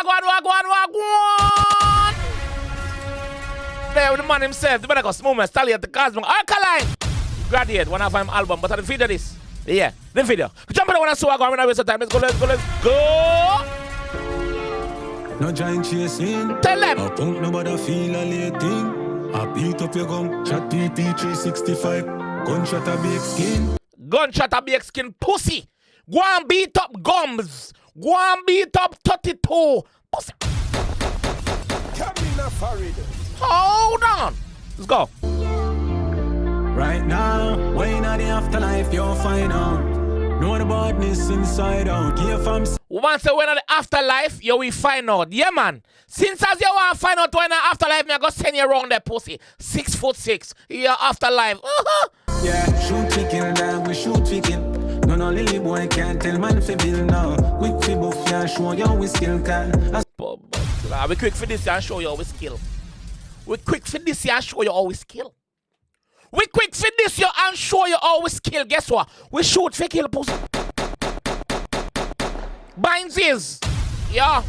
wagwan. There with the man himself, the better movement, Stallion, the Cosmo, Alkaline. Graduate, one of him album, but I the video this. Yeah, the video. Jump in the one I saw, I'm going to waste of time. Let's go. No giant chasing. Tell them. I punk nobody feel a late thing. I beat up your gum, chat PP 365. Gunshot a big skin. Gunshot a big skin pussy. Go and beat up gums. Go and beat up 32 pussy. Hold on. Let's go. Right now, way in the afterlife, you'll find out. Know the badness inside out. Yeah, fam. Once you went on the afterlife, you will find out. Yeah, man. Since as you want to find out when the afterlife, me I go send you around that pussy. 6'6". Yeah, afterlife. Yeah, shoot chicken, dog, we shoot chicken. No, lily boy can't tell man fi bill now. Quick fi buff ya, show you we skill can. We quick for this and show you how we skill. We quick for this and show you how we skill. We quick for this and show you how we skill. Guess what? We shoot for kill pussy. Binds is. Yeah.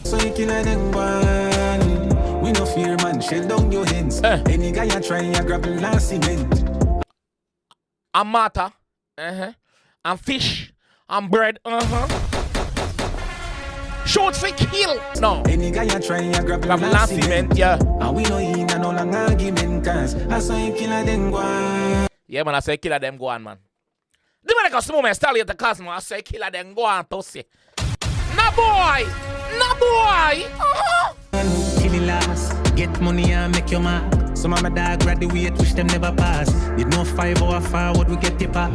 So you kill a them one. We no fear man, shell down your hands. Any guy you try you grab the last cement. And matter. And fish. And bread. Shoot for kill. No. Any guy you try you grab the last cement. Yeah. And we no in no long argument cause I saw you kill a them one. Yeah man, I say kill a them go on man. The man like a small man Stallion the Cosmo, I say kill a them go on pussy. No boy. Kill it last. Get money and make your mark. Some of my dog graduate, wish them never pass. Did no 5 hour forward, we get tip off.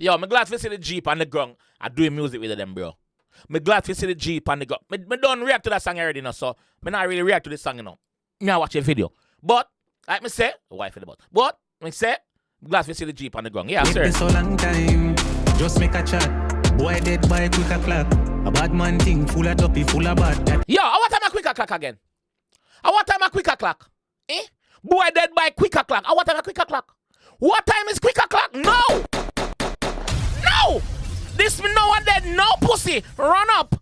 Yo, I'm glad to see the Jeep on the ground. I doing music with them, bro. I'm glad to see the Jeep on the ground. I don't react to that song already, now, so I not really react to this song, you know. I watch a video. But, like me say, wife in the butt. But, me say, I'm glad to see the Jeep on the ground. Yeah, sir. It's so long time, just make a chat. Boy dead by quick o'clock. A bad man thing, full of dopey, full of bad. Yo, I want time a quick o'clock again. I want time a quick o'clock. Boy dead by quick o'clock. I want time a quick o'clock. What time is quick o'clock? No! This me no one dead, no pussy. Run up.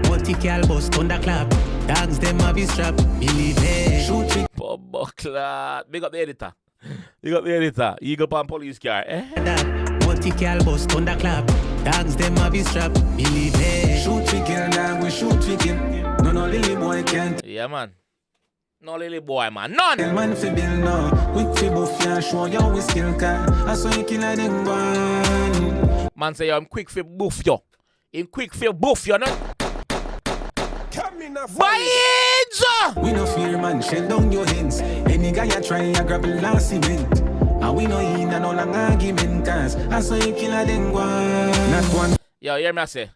Multi-cal bus, thunderclap. Dogs them have his trap. Believe it. Shoot it. Big up the editor. Eagle Palm police car. Multi-cal bus, thunderclap. Dogs them have his trap. Believe it. Shoot chicken, dog, we shoot chicken. No, lily boy can't. Yeah, man. No lily boy, man. None. Tell man fi bill now. Quick fi buff ya, show you we skill can. I saw you kill a them one. Man say I'm quick fi buff you. In quick fi buff you, no? Bides! We no fear man, shell down your hands. Any guy you try you grab a last cement. And we no in no long argument cause I saw you kill a them one. Not one. Yo, hear me I say.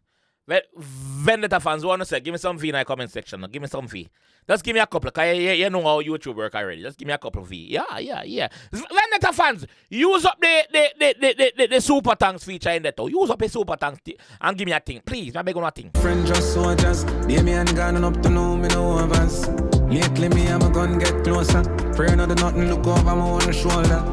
Vendetta fans want to say, give me some V in the comment section. Give me some V. Just give me a couple. Cause you know how YouTube work already. Just give me a couple of V. Yeah. Vendetta fans, use up the super tanks feature in that. Use up a super tanks and give me a thing. Please, I beg on a thing. Friend just soldiers. They me and gone up to know me no advance. Lately me and my gun get closer. Pray not nothing look over my own shoulder.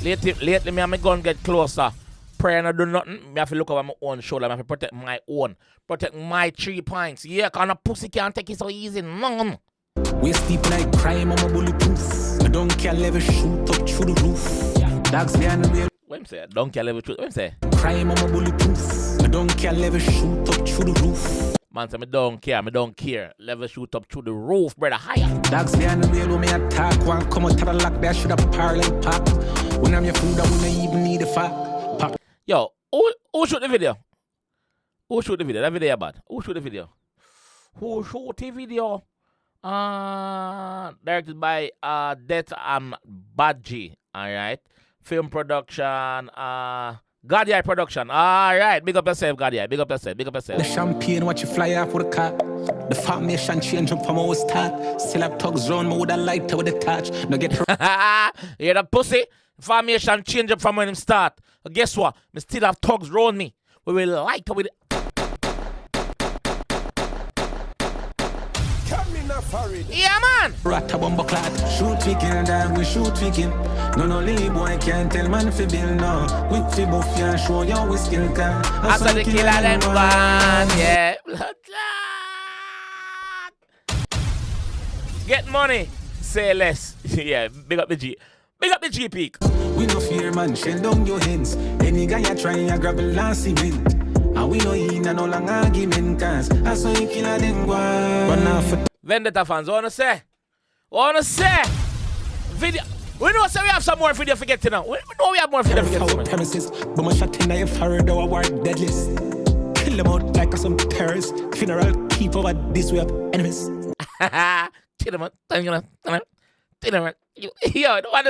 Lately me and my gun get closer. Pray not do nothing. Me have to look over my own shoulder. I have to protect my own. Protect my 3 points. Yeah, cause a pussy can't take it so easy. No. We steep like crime on my bulletproof. I don't care level shoot up through the roof. Dogs they are the real. What him say? Don't care level shoot. What him say? Crime on my bulletproof. I don't care level shoot up through the roof. Man say me don't care. Level shoot up through the roof, brother. Higher. Dogs they are the real when me attack. One come out to the lock. They should have parallel pack. When I'm your food, I wouldn't even need a fact. Yo, who shoot the video? That video bad. Who shoot the video? Directed by Vendetta and 𝐑𝐄𝐂𝐓𝐈𝐎𝐍. Alright. Film production. 𝐑𝐄𝐀𝐂𝐓𝐈𝐎𝐍 production. Alright. Big up yourself, 𝐑𝐄𝐂𝐓𝐿. Big up yourself. The champagne, watch you fly off with a car. The formation change up from our start. Still have thugs round me with a lighter with a touch. No get hear that pussy? Formation change up from when him start. But guess what? Me still have thugs round me. We will light up with it. Yeah, man. Rat a bumbo clad. Shoot chicken, dog, we shoot chicken. No lead boy can't tell man fi bill no. Quick fi buff ya, show you we skill can. After the killer them gone, yeah. Blood clot. Get money, say less. Yeah, big up the G. Big up the G peak. We no fear man, shell down your hands. Any guy ya try ya grab a last cement. And we no in and no long argument cause I saw you kill a them run off. Vendetta fans, wanna say? Video. We know say we have some more video for getting now. We know we have more video for getting. Premises, but my shot in your forehead, our war deadlist. Kill them out like some terrorists. Funeral keep over this way of enemies. Chill them out. Yo, don't want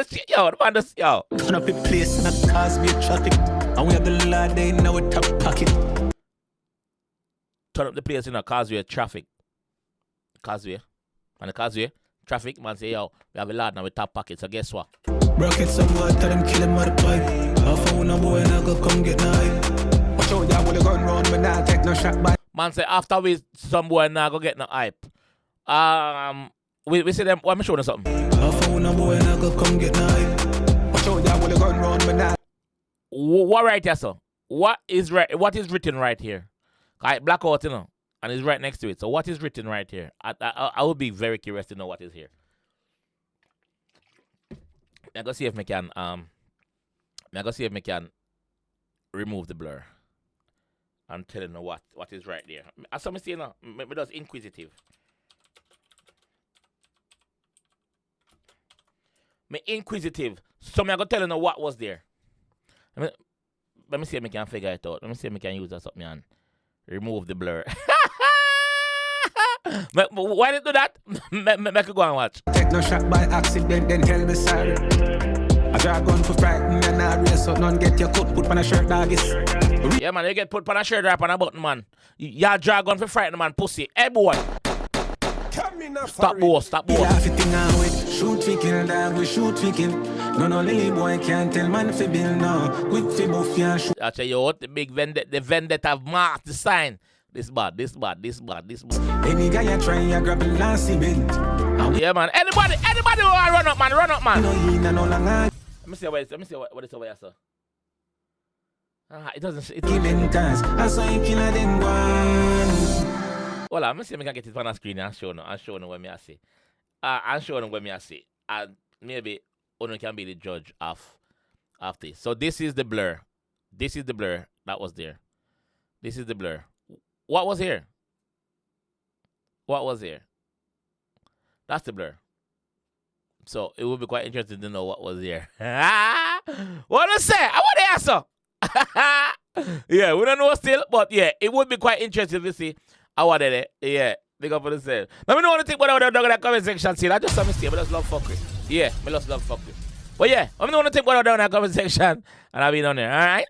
this. Yo. Turn up the place and a cause me traffic. And we have the law day in our top pocket. Turn up the place in a causeway traffic. Causeway. And the causeway, traffic, man say, yo, we have a lot now with top pocket, so guess what? Broke it somewhere, tell them kill him at the pipe. I found a boy and I go come get knife. Watch out, y'all with a gun round, but now take no shot by. Man say, after we some boy now go get no hype. We see them, I'm showing you something. I found a boy and I go come get knife. Watch out, y'all with a gun round, but now. What right here, sir? What is written right here? I black out, you know, and it's right next to it. So what is written right here? I would be very curious to know what is here. I'm gonna see if we can remove the blur and tell you know what is right there. As some say now, me just inquisitive. Me inquisitive. So I'm gonna tell you know what was there. Let me see if I can figure it out. Let me see if I can use that something and remove the blur. Why did you do that? Make you go and watch. Take no shot by accident, then tell me sorry. I draw a gun for frighten and I race so none get your coat put on a shirt doggies. Yeah man, you get put on a shirt wrap on a button man. You draw a gun for frighten man pussy. Hey boy. Stop boy. Shoot chicken, dog, we shoot chicken. No lily boy can't tell man fi bill no. Quick fi buff ya shoot. I tell you what, the Vendetta have marked the sign. This bad. Any guy you try ya grab a last cement. Yeah man, anybody who run up man. No Let me see what it's over here, sir. It doesn't. Killing cars, I saw you kill them one. Well, let me see if I can get it on the screen and show you what me I see. I'm showing what me I see. And maybe Ono can be the judge of this. So this is the blur. This is the blur that was there. This is the blur. What was here? That's the blur. So it would be quite interesting to know what was there. What I say? I want to answer. Yeah, we don't know still, but yeah, it would be quite interesting to see how I did it. Yeah, big up for the same. Let me know what you think about that dog in the comment section. See, I just saw me see, but I just love fuckery. Yeah, I just love fuckery. But yeah, let me know what you think about that in the comment section, and I'll be down there. All right.